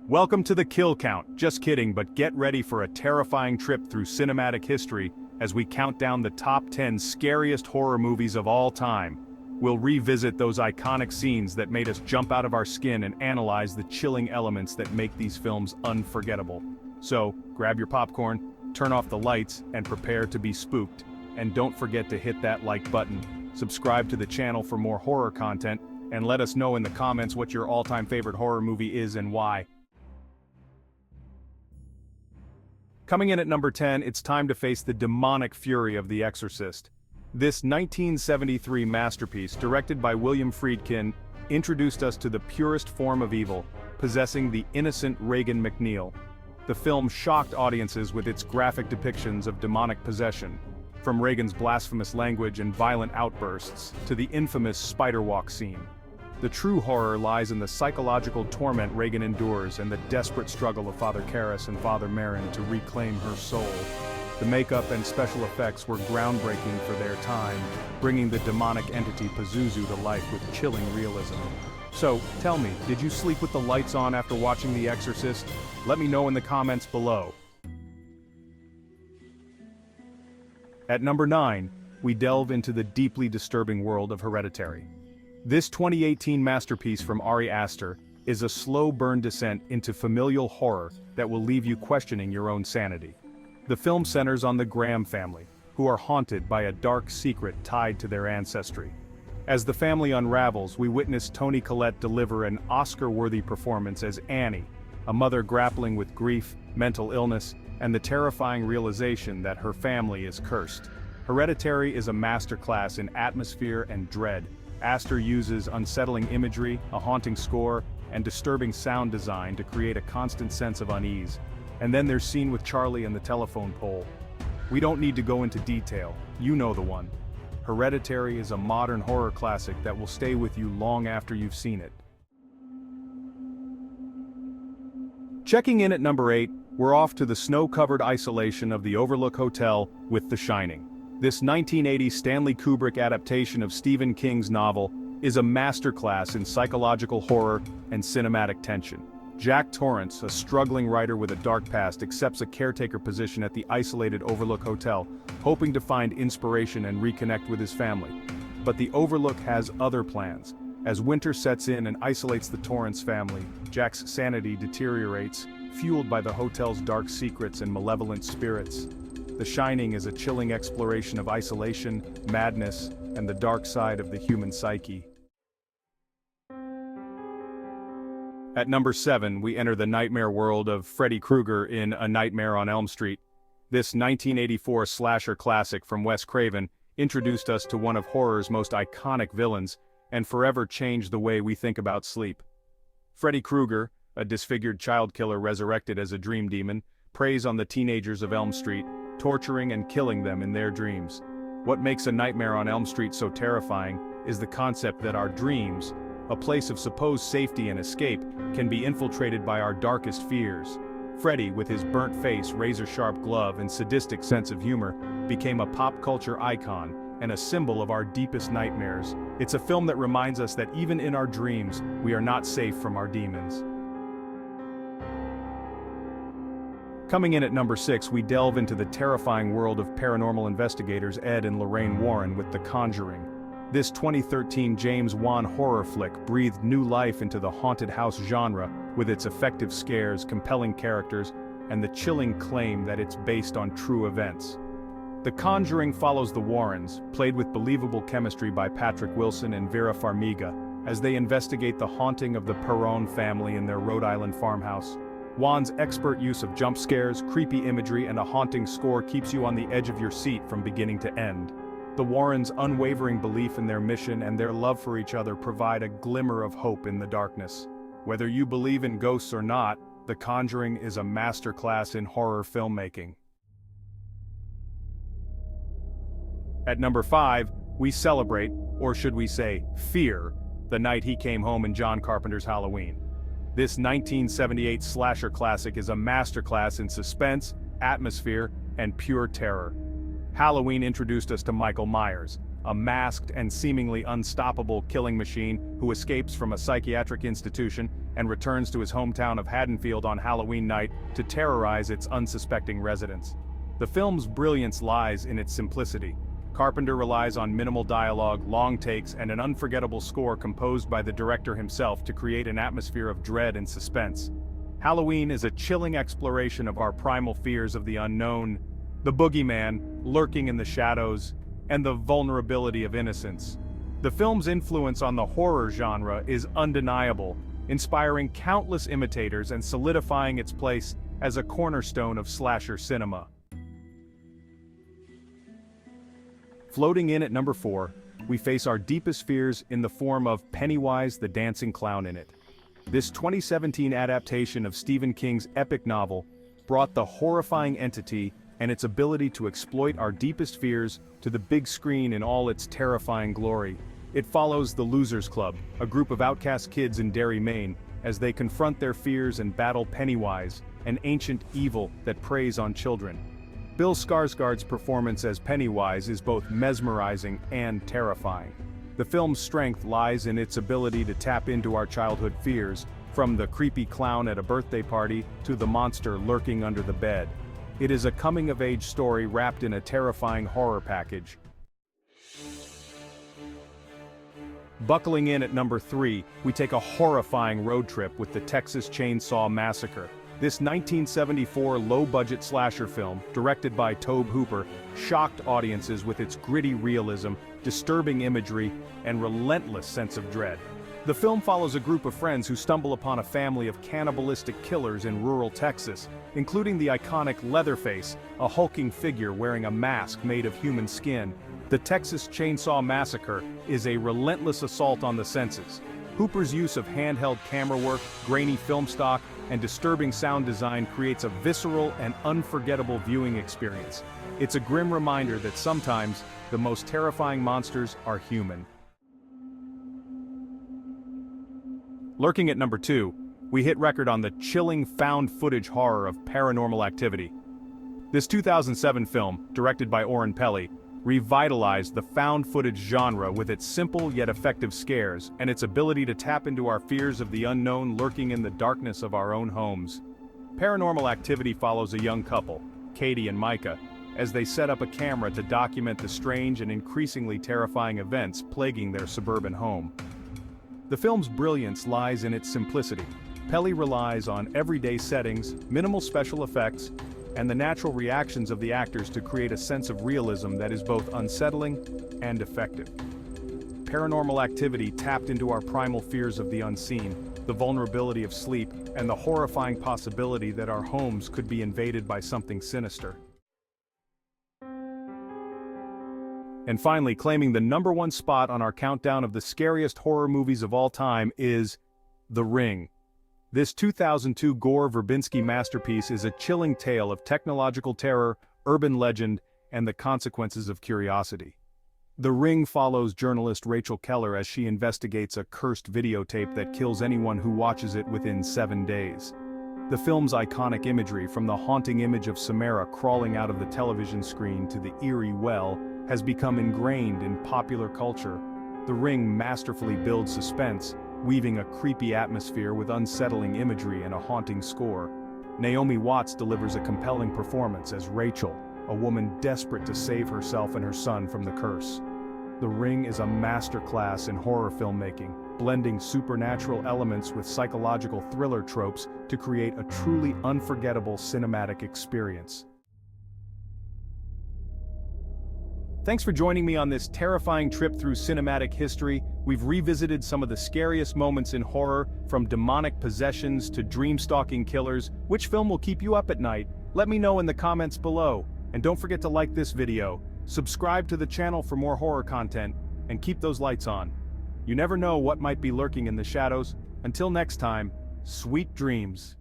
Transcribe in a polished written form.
Welcome to the Kill Count. Just kidding, but get ready for a terrifying trip through cinematic history as we count down the top 10 scariest horror movies of all time. We'll revisit those iconic scenes that made us jump out of our skin and analyze the chilling elements that make these films unforgettable. So, grab your popcorn, turn off the lights, and prepare to be spooked. And don't forget to hit that like button, subscribe to the channel for more horror content, and let us know in the comments what your all-time favorite horror movie is and why. Coming in at number 10, it's time to face the demonic fury of The Exorcist. This 1973 masterpiece, directed by William Friedkin, introduced us to the purest form of evil, possessing the innocent Regan MacNeil. The film shocked audiences with its graphic depictions of demonic possession, from Regan's blasphemous language and violent outbursts to the infamous spider walk scene. The true horror lies in the psychological torment Regan endures and the desperate struggle of Father Karras and Father Merrin to reclaim her soul. The makeup and special effects were groundbreaking for their time, bringing the demonic entity Pazuzu to life with chilling realism. So, tell me, did you sleep with the lights on after watching The Exorcist? Let me know in the comments below. At number 9, we delve into the deeply disturbing world of Hereditary. This 2018 masterpiece from Ari Aster is a slow burn descent into familial horror that will leave you questioning your own sanity. The film centers on the Graham family, who are haunted by a dark secret tied to their ancestry. As the family unravels, we witness Toni Collette deliver an Oscar-worthy performance as Annie, a mother grappling with grief, mental illness, and the terrifying realization that her family is cursed. Hereditary is a masterclass in atmosphere and dread. Aster uses unsettling imagery, a haunting score, and disturbing sound design to create a constant sense of unease. And then there's scene with Charlie and the telephone pole. We don't need to go into detail, you know the one. Hereditary is a modern horror classic that will stay with you long after you've seen it. Checking in at number 8, we're off to the snow-covered isolation of the Overlook Hotel with The Shining. This 1980 Stanley Kubrick adaptation of Stephen King's novel is a masterclass in psychological horror and cinematic tension. Jack Torrance, a struggling writer with a dark past, accepts a caretaker position at the isolated Overlook Hotel, hoping to find inspiration and reconnect with his family. But the Overlook has other plans. As winter sets in and isolates the Torrance family, Jack's sanity deteriorates, fueled by the hotel's dark secrets and malevolent spirits. The Shining is a chilling exploration of isolation, madness, and the dark side of the human psyche. At number 7, we enter the nightmare world of Freddy Krueger in A Nightmare on Elm Street. This 1984 slasher classic from Wes Craven introduced us to one of horror's most iconic villains and forever changed the way we think about sleep. Freddy Krueger, a disfigured child killer resurrected as a dream demon, preys on the teenagers of Elm Street, torturing and killing them in their dreams. What makes A Nightmare on Elm Street so terrifying is the concept that our dreams, a place of supposed safety and escape, can be infiltrated by our darkest fears. Freddy, with his burnt face, razor-sharp glove, and sadistic sense of humor, became a pop culture icon and a symbol of our deepest nightmares. It's a film that reminds us that even in our dreams, we are not safe from our demons. Coming in at number 6, we delve into the terrifying world of paranormal investigators Ed and Lorraine Warren with The Conjuring. This 2013 James Wan horror flick breathed new life into the haunted house genre with its effective scares, compelling characters, and the chilling claim that it's based on true events. The Conjuring follows the Warrens, played with believable chemistry by Patrick Wilson and Vera Farmiga, as they investigate the haunting of the Perron family in their Rhode Island farmhouse. Wan's expert use of jump scares, creepy imagery, and a haunting score keeps you on the edge of your seat from beginning to end. The Warrens' unwavering belief in their mission and their love for each other provide a glimmer of hope in the darkness. Whether you believe in ghosts or not, The Conjuring is a masterclass in horror filmmaking. At number 5, we celebrate, or should we say, fear, the night he came home in John Carpenter's Halloween. This 1978 slasher classic is a masterclass in suspense, atmosphere, and pure terror. Halloween introduced us to Michael Myers, a masked and seemingly unstoppable killing machine who escapes from a psychiatric institution and returns to his hometown of Haddonfield on Halloween night to terrorize its unsuspecting residents. The film's brilliance lies in its simplicity. Carpenter relies on minimal dialogue, long takes, and an unforgettable score composed by the director himself to create an atmosphere of dread and suspense. Halloween is a chilling exploration of our primal fears of the unknown, the boogeyman lurking in the shadows, and the vulnerability of innocence. The film's influence on the horror genre is undeniable, inspiring countless imitators and solidifying its place as a cornerstone of slasher cinema. Floating in at number 4, we face our deepest fears in the form of Pennywise the Dancing Clown in It. This 2017 adaptation of Stephen King's epic novel brought the horrifying entity and its ability to exploit our deepest fears to the big screen in all its terrifying glory. It follows the Losers Club, a group of outcast kids in Derry, Maine, as they confront their fears and battle Pennywise, an ancient evil that preys on children. Bill Skarsgård's performance as Pennywise is both mesmerizing and terrifying. The film's strength lies in its ability to tap into our childhood fears, from the creepy clown at a birthday party to the monster lurking under the bed. It is a coming-of-age story wrapped in a terrifying horror package. Buckling in at number 3, we take a horrifying road trip with the Texas Chainsaw Massacre. This 1974 low-budget slasher film, directed by Tobe Hooper, shocked audiences with its gritty realism, disturbing imagery, and relentless sense of dread. The film follows a group of friends who stumble upon a family of cannibalistic killers in rural Texas, including the iconic Leatherface, a hulking figure wearing a mask made of human skin. The Texas Chainsaw Massacre is a relentless assault on the senses. Hooper's use of handheld camera work, grainy film stock, and disturbing sound design creates a visceral and unforgettable viewing experience. It's a grim reminder that sometimes the most terrifying monsters are human. Lurking at number 2, we hit record on the chilling found footage horror of Paranormal Activity. This 2007 film, directed by Oren Peli, revitalized the found footage genre with its simple yet effective scares and its ability to tap into our fears of the unknown lurking in the darkness of our own homes. Paranormal Activity follows a young couple, Katie and Micah, as they set up a camera to document the strange and increasingly terrifying events plaguing their suburban home. The film's brilliance lies in its simplicity. Peli relies on everyday settings, minimal special effects, and the natural reactions of the actors to create a sense of realism that is both unsettling and effective. Paranormal Activity tapped into our primal fears of the unseen, the vulnerability of sleep, and the horrifying possibility that our homes could be invaded by something sinister. And finally, claiming the number 1 spot on our countdown of the scariest horror movies of all time is The Ring. This 2002 Gore Verbinski masterpiece is a chilling tale of technological terror, urban legend, and the consequences of curiosity. The Ring follows journalist Rachel Keller as she investigates a cursed videotape that kills anyone who watches it within 7 days. The film's iconic imagery, from the haunting image of Samara crawling out of the television screen to the eerie well, has become ingrained in popular culture. The Ring masterfully builds suspense, weaving a creepy atmosphere with unsettling imagery and a haunting score. Naomi Watts delivers a compelling performance as Rachel, a woman desperate to save herself and her son from the curse. The Ring is a masterclass in horror filmmaking, blending supernatural elements with psychological thriller tropes to create a truly unforgettable cinematic experience. Thanks for joining me on this terrifying trip through cinematic history. We've revisited some of the scariest moments in horror, from demonic possessions to dream-stalking killers. Which film will keep you up at night? Let me know in the comments below. And don't forget to like this video, subscribe to the channel for more horror content, and keep those lights on. You never know what might be lurking in the shadows. Until next time, sweet dreams.